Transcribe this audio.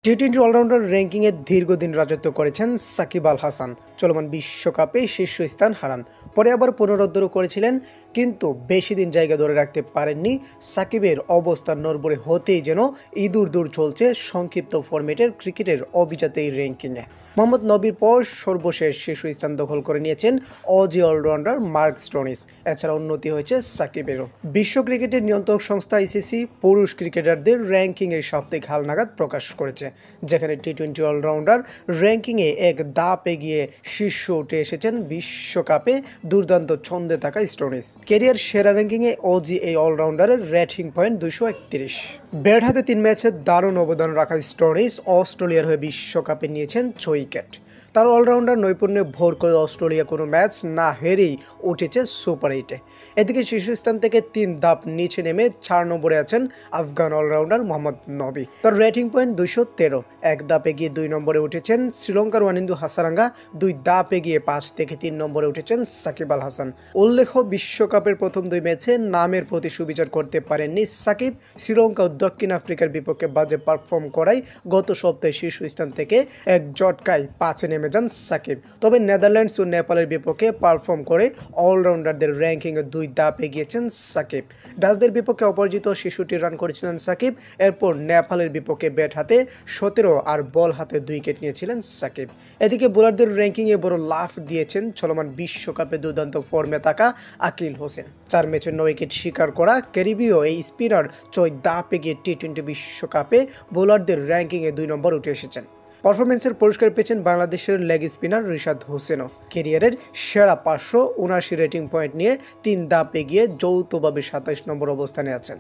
টি-20 allrounder র্যাঙ্কিংয়ে দীর্ঘদিন রাজত্ব করেছেন সাকিব আল হাসান। চলমান বিশ্বকাপে শীর্ষস্থান হারান, পরে আবার পুনরুদ্ধার করেছিলেন, কিন্তু বেশি দিন জায়গা ধরে রাখতে পারেননি। সাকিবের অবস্থান নড়বড়ে হতেই যেন ইঁদুর দৌড় চলছে সংক্ষিপ্ত ফরম্যাটের ক্রিকেটের অভিজাত এই র্যাঙ্কিংয়ে। মোহাম্মদ নবীর পর সর্বশেষ শীর্ষস্থান দখল করে নিয়েছেন অজি অলরাউন্ডার মার্ক স্টোনিস। এছাড়া উন্নতি হয়েছে সাকিবেরও। বিশ্ব ক্রিকেটের নিয়ন্ত্রক সংস্থা আইসিসি পুরুষ ক্রিকেটারদের র্যাঙ্কিংয়ের সাপ্তাহিক হালনাগাদ প্রকাশ করেছে, যেখানে টি-20 অলরাউন্ডার র্যাঙ্কিংয়ে এক ধাপ এগিয়ে শীর্ষ উঠে এসেছেন বিশ্বকাপে দুর্দান্ত ছন্দে থাকা স্টোনিস। ক্যারিয়ার সেরা র্যাঙ্কিংয়ে অজি এই অলরাউন্ডারের রেটিং পয়েন্ট 231। ব্যাট হাতে 3 ম্যাচে দারুণ অবদান রাখা স্টোনিস অস্ট্রেলিয়ার হয়ে বিশ্বকাপে নিয়েছেন 6 উইকেট। তার অলরাউন্ডার নৈপুণ্যে ভর করে অস্ট্রেলিয়া কোনো ম্যাচ না হেরেই উঠেছে সুপার 8-এ। এদিকে শীর্ষস্থান থেকে 3 ধাপ নিচে নেমে 4 নম্বরে আছেন আফগান অলরাউন্ডার মোহাম্মদ নবী। তার রেটিং পয়েন্ট 213। এক ধাপ এগিয়ে 2 নম্বরে উঠেছেন শ্রীলঙ্কার ওয়ানিন্দু হাসারাঙ্গা। 2 ধাপ এগিয়ে 5 থেকে 3 নম্বরে উঠেছেন সাকিব আল হাসান। উল্লেখ্য, বিশ্বকাপের প্রথম 2 ম্যাচে নামের প্রতি সুবিচার করতে পারেননি সাকিব। শ্রীলঙ্কা ও দক্ষিণ আফ্রিকার বিপক্ষে বাজে পারফর্ম করায় গত সপ্তাহে শীর্ষস্থান থেকে এক ঝটকায় 5-এ নেমে যান সাকিব। তবে নেদারল্যান্ডস ও নেপালের বিপক্ষে পারফর্ম করে অলরাউন্ডারদের র্যাঙ্কিংয়ে 2 ধাপ এগিয়েছেন সাকিব। ডাচদের বিপক্ষে অপরাজিত 66 রান করেছিলেন সাকিব। এরপর নেপালের বিপক্ষে ব্যাট হাতে 17 আর বল হাতে 2 উইকেট নিয়েছিলেন সাকিব। এদিকে বোলারদের র্যাঙ্কিংয়ে বড় লাফ দিয়েছেন চলমান বিশ্বকাপে দুর্দান্ত ফর্মে থাকা আকিল হোসেন। 4 ম্যাচে 9 উইকেট শিকার করা ক্যারিবীয় এই স্পিনার 6 ধাপ এগিয়ে টি-20 বিশ্বকাপে বোলারদের র্যাঙ্কিংয়ে 2 নম্বর উঠে এসেছেন। পারফরমেন্সের পুরস্কার পেয়েছেন বাংলাদেশের লেগ স্পিনার রিশাদ হোসেনও। ক্যারিয়ারের সেরা 579 রেটিং পয়েন্ট নিয়ে 3 ধাপ এগিয়ে যৌথভাবে 27 নম্বর অবস্থানে আছেন।